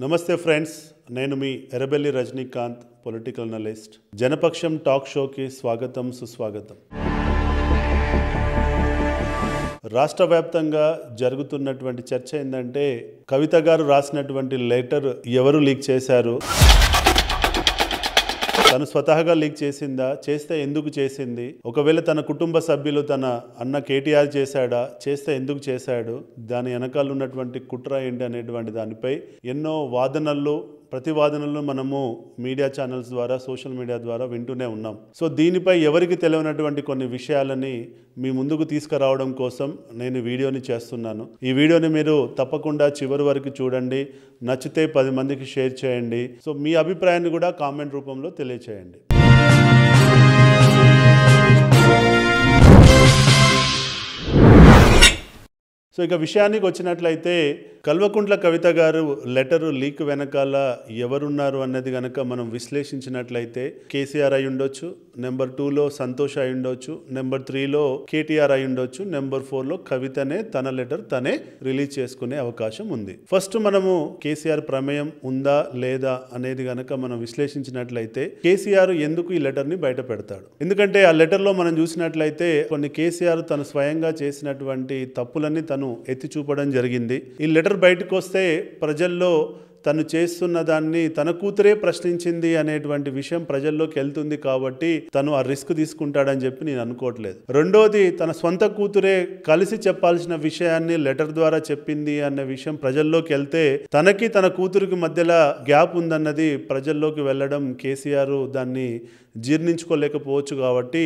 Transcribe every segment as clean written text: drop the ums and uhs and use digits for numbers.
నమస్తే ఫ్రెండ్స్, నేను మీ Errabelli Rajinikanth, political analyst. Janapaksham talk షోకి స్వాగతం, సుస్వాగతం. రాష్ట్ర వ్యాప్తంగా జరుగుతున్నటువంటి చర్చ ఏంటంటే, కవిత గారు రాసినటువంటి లెటర్ ఎవరు లీక్ చేశారు, తను స్వతహాగా లీక్ చేసిందా, చేస్తే ఎందుకు చేసింది, ఒకవేళ తన కుటుంబ సభ్యులు తన అన్న కేటీఆర్ చేశాడా, చేస్తే ఎందుకు చేశాడు, దాని వెనకాల ఉన్నటువంటి కుట్ర ఏంటి అనేటువంటి దానిపై ఎన్నో వాదనలు ప్రతివాదనలు మనము మీడియా ఛానల్స్ ద్వారా, సోషల్ మీడియా ద్వారా వింటూనే ఉన్నాం. సో దీనిపై ఎవరికి తెలియనటువంటి కొన్ని విషయాలని మీ ముందుకు తీసుకురావడం కోసం నేను వీడియోని చేస్తున్నాను. ఈ వీడియోని మీరు తప్పకుండా చివరి వరకు చూడండి. నచ్చితే 10 మందికి షేర్ చేయండి. సో మీ అభిప్రాయాన్ని కూడా కామెంట్ రూపంలో తెలియచేయండి. సో ఇక విషయానికి వచ్చినట్లయితే, కల్వకుంట్ల కవిత గారు లెటరు లీక్ వెనకాల ఎవరున్నారు అన్నది కనుక మనం విశ్లేషించినట్లయితే, కేసీఆర్ అయి ఉండొచ్చు, నెంబర్ 2లో సంతోష్ అయి ఉండొచ్చు, నెంబర్ 3లో కేటీఆర్ అయి ఉండొచ్చు, నెంబర్ 4లో కవితనే తన లెటర్ తనే రిలీజ్ చేసుకునే అవకాశం ఉంది. ఫస్ట్ మనము కేసీఆర్ ప్రమేయం ఉందా లేదా అనేది కనుక మనం విశ్లేషించినట్లయితే, కేసీఆర్ ఎందుకు ఈ లెటర్ని బయట పెడతాడు? ఎందుకంటే ఆ లెటర్లో మనం చూసినట్లయితే కొన్ని కేసీఆర్ తను స్వయంగా చేసినటువంటి తప్పులన్నీ తను ఎత్తి చూపడం జరిగింది. ఈ లెటర్ బయటకు వస్తే ప్రజల్లో తను చేస్తున్న దాన్ని తన కూతురే ప్రశ్నించింది అనేటువంటి విషయం ప్రజల్లోకి వెళ్తుంది కాబట్టి తను ఆ రిస్క్ తీసుకుంటాడని చెప్పి నేను అనుకోవట్లేదు. రెండోది, తన సొంత కూతురే కలిసి చెప్పాల్సిన విషయాన్ని లెటర్ ద్వారా చెప్పింది అన్న విషయం ప్రజల్లోకి వెళ్తే తనకి తన కూతురికి మధ్యలో గ్యాప్ ఉందన్నది ప్రజల్లోకి వెళ్ళడం కేసీఆర్ దాన్ని జీర్ణించుకోలేకపోవచ్చు. కాబట్టి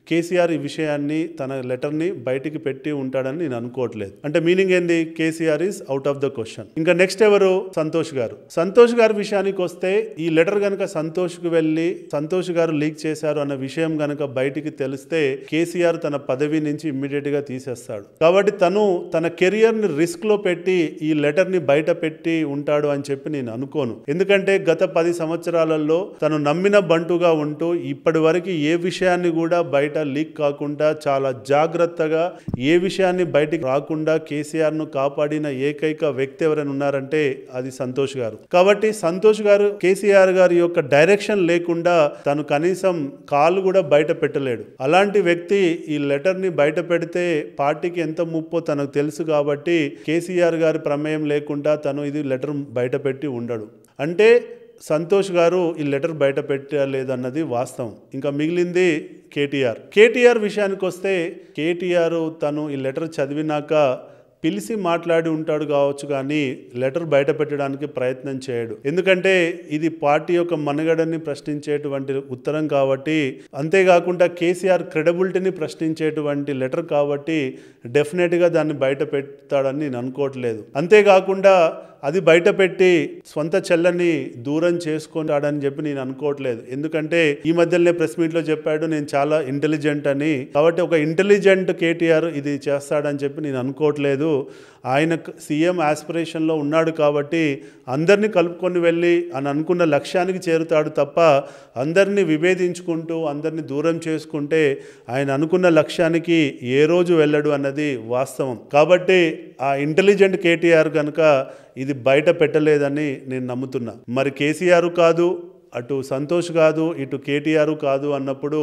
కేసీఆర్ ఈ విషయాన్ని, తన లెటర్ని బయటికి పెట్టి ఉంటాడని నేను అనుకోవట్లేదు. అంటే మీనింగ్ ఏంది? KCR is out of the question. ఇంకా నెక్స్ట్ ఎవరు? సంతోష్ గారు. సంతోష్ గారి విషయానికి వస్తే, ఈ లెటర్ కనుక సంతోష్కి వెళ్ళి సంతోష్ గారు లీక్ చేశారు అన్న విషయం కనుక బయటికి తెలిస్తే కేసీఆర్ తన పదవి నుంచి ఇమ్మీడియట్ గా తీసేస్తాడు. కాబట్టి తను తన కెరియర్ ని రిస్క్ లో పెట్టి ఈ లెటర్ ని బయట పెట్టి ఉంటాడు అని చెప్పి నేను అనుకోను. ఎందుకంటే గత 10 సంవత్సరాలలో తను నమ్మిన బంటుగా ఉంటూ ఇప్పటి వరకు ఏ విషయాన్ని కూడా బయట లీక్ కాకుండా చాలా జాగ్రత్తగా, ఏ విషయాన్ని బయటికి రాకుండా కేసీఆర్ ను కాపాడిన ఏకైక వ్యక్తి ఎవరైనా ఉన్నారంటే అది సంతోష్ గారు. కాబట్టి సంతోష్ గారు కేసీఆర్ గారి యొక్క డైరెక్షన్ లేకుండా తను కనీసం కాలు కూడా బయట పెట్టలేడు. అలాంటి వ్యక్తి ఈ లెటర్ ని బయట పెడితే పార్టీకి ఎంత ముప్పో తనకు తెలుసు. కాబట్టి కేసీఆర్ గారి ప్రమేయం లేకుండా తను ఇది లెటర్ బయట పెట్టి ఉండడు. అంటే సంతోష్ గారు ఈ లెటర్ బయట పెట్టలేదన్నది వాస్తవం. ఇంకా మిగిలింది కేటీఆర్ విషయానికి వస్తే, కేటీఆర్ తను ఈ లెటర్ చదివినాక పిలిచి మాట్లాడి ఉంటాడు కావచ్చు, కానీ లెటర్ బయట పెట్టడానికి ప్రయత్నం చేయడు. ఎందుకంటే ఇది పార్టీ యొక్క మనుగడని ప్రశ్నించేటువంటి ఉత్తరం కాబట్టి, అంతేకాకుండా కేసీఆర్ క్రెడిబిలిటీని ప్రశ్నించేటువంటి లెటర్ కాబట్టి డెఫినెట్గా దాన్ని బయట పెడతాడని నేను అనుకోవట్లేదు. అంతేకాకుండా అది బయట పెట్టి సొంత చెల్లని దూరం చేసుకుంటాడని చెప్పి నేను అనుకోవట్లేదు. ఎందుకంటే ఈ మధ్యలోనే ప్రెస్ మీట్లో చెప్పాడు, నేను చాలా ఇంటెలిజెంట్ అని. కాబట్టి ఒక ఇంటెలిజెంట్ కేటీఆర్ ఇది చేస్తాడని చెప్పి నేను అనుకోవట్లేదు. ఆయన సీఎం ఆస్పిరేషన్లో ఉన్నాడు కాబట్టి అందరినీ కలుపుకొని వెళ్ళి అని అనుకున్న లక్ష్యానికి చేరుతాడు తప్ప అందరినీ విభేదించుకుంటూ అందరినీ దూరం చేసుకుంటే ఆయన అనుకున్న లక్ష్యానికి ఏ రోజు వెళ్ళడు అన్నది వాస్తవం. కాబట్టి ఆ ఇంటెలిజెంట్ కేటీఆర్ కనుక ఇది బయట పెట్టలేదని నేను నమ్ముతున్నా. మరి కేసీఆర్ కాదు, అటు సంతోష్ కాదు, ఇటు కేటీఆర్ కాదు అన్నప్పుడు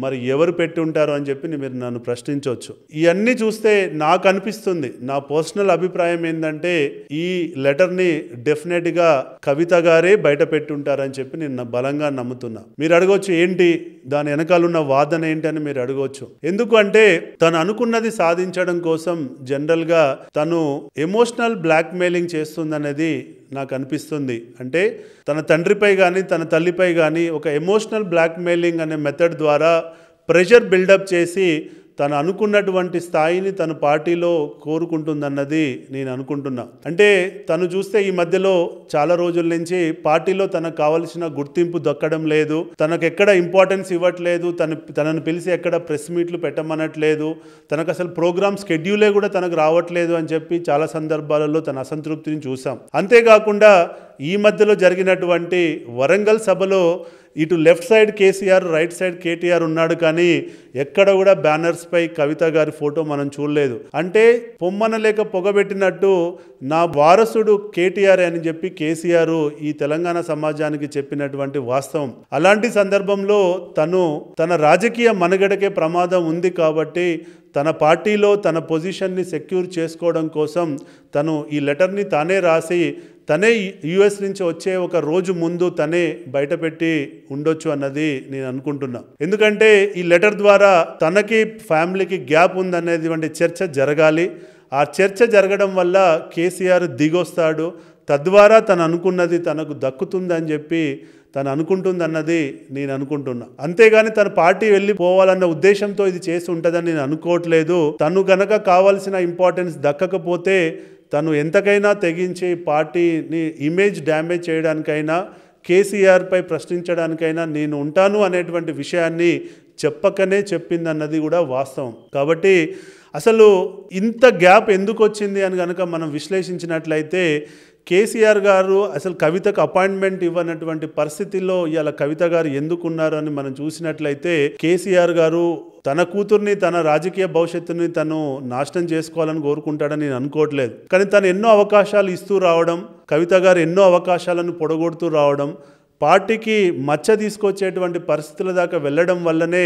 మరి ఎవరు పెట్టి ఉంటారు అని చెప్పి మీరు నన్ను ప్రశ్నించవచ్చు. ఇవన్నీ చూస్తే నాకు అనిపిస్తుంది, నా పర్సనల్ అభిప్రాయం ఏంటంటే ఈ లెటర్ని డెఫినెట్గా కవిత గారే బయట పెట్టి ఉంటారని చెప్పి నేను బలంగా నమ్ముతున్నా. మీరు అడగవచ్చు, ఏంటి దాని వెనకాలన్న వాదన ఏంటి అని మీరు అడగవచ్చు. ఎందుకు అంటే తను అనుకున్నది సాధించడం కోసం జనరల్గా తను ఎమోషనల్ బ్లాక్మెయిలింగ్ చేస్తుందనేది నాకు అనిపిస్తుంది. అంటే తన తండ్రిపై కానీ తన తల్లిపై కానీ ఒక ఎమోషనల్ బ్లాక్మెయిలింగ్ అనే మెథడ్ ద్వారా ప్రెషర్ బిల్డప్ చేసి తను అనుకున్నటువంటి స్థాయిని తన పార్టీలో కోరుకుంటుందన్నది నేను అనుకుంటున్నా. అంటే తను చూస్తే ఈ మధ్యలో చాలా రోజుల నుంచి పార్టీలో తనకు కావలసిన గుర్తింపు దక్కడం లేదు, తనకు ఎక్కడ ఇంపార్టెన్స్ ఇవ్వట్లేదు, తనను పిలిచి ఎక్కడ ప్రెస్ మీట్లు పెట్టమనట్లేదు, తనకు అసలు ప్రోగ్రామ్ స్కెడ్యూలే కూడా తనకు రావట్లేదు అని చెప్పి చాలా సందర్భాలలో తన అసంతృప్తిని చూసాం. అంతేకాకుండా ఈ మధ్యలో జరిగినటువంటి వరంగల్ సభలో ఇటు left side KCR, right side KTR ఉన్నాడు, కానీ ఎక్కడ కూడా బ్యానర్స్ పై కవిత గారి ఫోటో మనం చూడలేదు. అంటే పొమ్మన లేక పొగబెట్టినట్టు నా వారసుడు కేటీఆర్ అని చెప్పి కేసీఆర్ ఈ తెలంగాణ సమాజానికి చెప్పినటువంటి వాస్తవం. అలాంటి సందర్భంలో తన రాజకీయ మనుగడకే ప్రమాదం ఉంది కాబట్టి తన పార్టీలో తన పొజిషన్ని సెక్యూర్ చేసుకోవడం కోసం తను ఈ లెటర్ని తానే రాసి తనే యుఎస్ నుంచి వచ్చే ఒక రోజు ముందు తనే బయటపెట్టి ఉండొచ్చు అన్నది నేను అనుకుంటున్నా. ఎందుకంటే ఈ లెటర్ ద్వారా తనకి ఫ్యామిలీకి గ్యాప్ ఉందనేది చర్చ జరగాలి. ఆ చర్చ జరగడం వల్ల కేసీఆర్ దిగొస్తాడు, తద్వారా తను అనుకున్నది తనకు దక్కుతుందని చెప్పి తను అనుకుంటుందన్నది నేను అనుకుంటున్నా. అంతేగాని తన పార్టీ వెళ్ళిపోవాలన్న ఉద్దేశంతో ఇది చేసి ఉంటుందని నేను అనుకోవట్లేదు. తను గనక కావాల్సిన ఇంపార్టెన్స్ దక్కకపోతే తను ఎంతకైనా తెగించి పార్టీని ఇమేజ్ డ్యామేజ్ చేయడానికైనా, కేసీఆర్ పై ప్రశ్నించడానికైనా నేను ఉంటాను అనేటువంటి విషయాన్ని చెప్పకనే చెప్పిందన్నది కూడా వాస్తవం. కాబట్టి అసలు ఇంత గ్యాప్ ఎందుకు వచ్చింది అని కనుక మనం విశ్లేషించినట్లయితే కేసీఆర్ గారు అసలు కవితకు అపాయింట్మెంట్ ఇవ్వనటువంటి పరిస్థితుల్లో ఇవాళ కవిత గారు ఎందుకున్నారు అని మనం చూసినట్లయితే కేసీఆర్ గారు తన కూతుర్ని, తన రాజకీయ భవిష్యత్తుని తను నాశనం చేసుకోవాలని కోరుకుంటాడని నేను అనుకోవట్లేదు. కానీ తను ఎన్నో అవకాశాలు ఇస్తూ రావడం, కవిత గారు ఎన్నో అవకాశాలను పొడగొడుతూ రావడం, పార్టీకి మచ్చ తీసుకొచ్చేటువంటి పరిస్థితుల దాకా వెళ్ళడం వల్లనే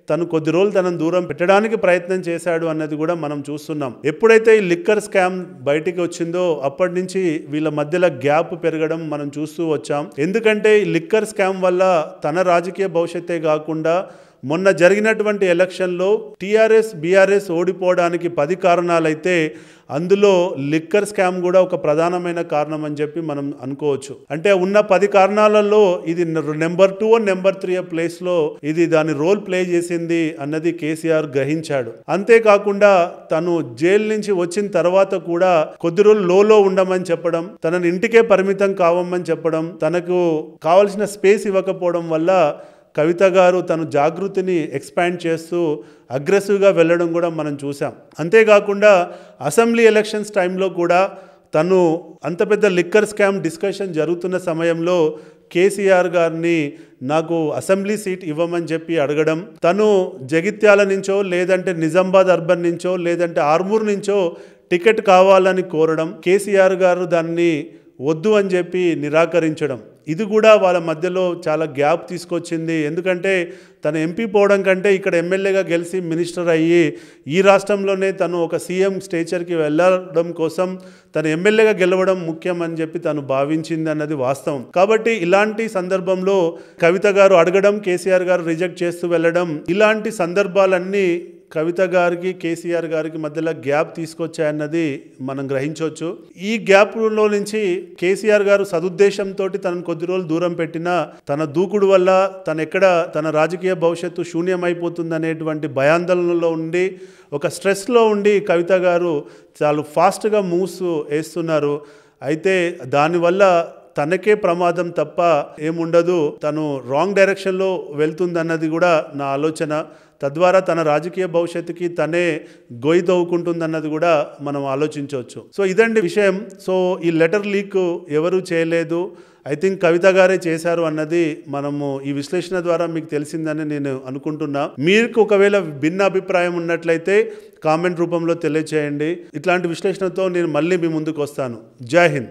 తను కొద్ది రోజులు తనను దూరం పెట్టడానికి ప్రయత్నం చేశాడు అన్నది కూడా మనం చూస్తున్నాం. ఎప్పుడైతే ఈ లిక్కర్ స్కామ్ బయటికి వచ్చిందో అప్పటి నుంచి వీళ్ళ మధ్యలో గ్యాప్ పెరగడం మనం చూస్తూ వచ్చాం. ఎందుకంటే ఈ లిక్కర్ స్కామ్ వల్ల తన రాజకీయ భవిష్యత్తే కాకుండా మొన్న జరిగినటువంటి ఎలక్షన్లో టీఆర్ఎస్, బీఆర్ఎస్ ఓడిపోవడానికి 10 కారణాలైతే అందులో లిక్కర్ స్కామ్ కూడా ఒక ప్రధానమైన కారణం అని చెప్పి మనం అనుకోవచ్చు. అంటే ఉన్న 10 కారణాలలో ఇది నెంబర్ 2 నెంబర్ 3 ప్లేస్లో ఇది దాని రోల్ ప్లే చేసింది అన్నది కేసీఆర్ గ్రహించాడు. అంతేకాకుండా తను జైలు నుంచి వచ్చిన తర్వాత కూడా కొద్ది రోజులు లోలో ఉండమని చెప్పడం, తనని ఇంటికే పరిమితం కావమని చెప్పడం, తనకు కావలసిన స్పేస్ ఇవ్వకపోవడం వల్ల కవిత గారు తను జాగృతిని ఎక్స్పాండ్ చేస్తూ అగ్రెసివ్గా వెళ్ళడం కూడా మనం చూసాం. అంతేకాకుండా అసెంబ్లీ ఎలక్షన్స్ టైంలో కూడా తను అంత పెద్ద లిక్కర్ స్కామ్ డిస్కషన్ జరుగుతున్న సమయంలో కేసీఆర్ గారిని నాకు అసెంబ్లీ సీట్ ఇవ్వమని చెప్పి అడగడం, తను జగిత్యాల నుంచో లేదంటే నిజామాబాద్ అర్బన్ నుంచో లేదంటే ఆర్మూర్ నుంచో టికెట్ కావాలని కోరడం, కేసీఆర్ గారు దాన్ని వద్దు అని చెప్పి నిరాకరించడం, ఇది కూడా వాళ్ళ మధ్యలో చాలా గ్యాప్ తీసుకొచ్చింది. ఎందుకంటే తను ఎంపీ పోవడం కంటే ఇక్కడ ఎమ్మెల్యేగా గెలిచి మినిస్టర్ అయ్యి ఈ రాష్ట్రంలోనే తను ఒక సీఎం స్టేచర్కి వెళ్ళడం కోసం తను ఎమ్మెల్యేగా గెలవడం ముఖ్యం అని చెప్పి తను భావించింది అన్నది వాస్తవం. కాబట్టి ఇలాంటి సందర్భంలో కవిత గారు అడగడం, కేసీఆర్ గారు రిజెక్ట్ చేస్తూ వెళ్ళడం, ఇలాంటి సందర్భాలన్నీ కవిత గారికి కేసీఆర్ గారికి మధ్యలో గ్యాప్ తీసుకొచ్చాయన్నది మనం గ్రహించవచ్చు. ఈ గ్యాప్లో నుంచి కేసీఆర్ గారు సదుద్దేశంతో తనను కొద్ది రోజులు దూరం పెట్టినా తన దూకుడు వల్ల తన రాజకీయ భవిష్యత్తు శూన్యమైపోతుందనేటువంటి భయాందోళనలో ఉండి ఒక స్ట్రెస్లో ఉండి కవిత గారు చాలా ఫాస్ట్గా మూవ్స్ వేస్తున్నారు. అయితే దానివల్ల తనకే ప్రమాదం తప్ప ఏముండదు, తను రాంగ్ డైరెక్షన్లో వెళ్తుందన్నది కూడా నా ఆలోచన. తద్వారా తన రాజకీయ భవిష్యత్తుకి తనే గొయ్యి తవ్వుకుంటుందన్నది కూడా మనం ఆలోచించవచ్చు. సో ఇదండి విషయం. సో ఈ లెటర్ లీక్ ఎవరు చేయలేదు, ఐ థింక్ కవిత గారే చేశారు అన్నది మనము ఈ విశ్లేషణ ద్వారా మీకు తెలిసిందని నేను అనుకుంటున్నా. మీకు ఒకవేళ భిన్న అభిప్రాయం ఉన్నట్లయితే కామెంట్ రూపంలో తెలియచేయండి. ఇట్లాంటి విశ్లేషణతో నేను మళ్ళీ మీ ముందుకు వస్తాను. జై హింద్.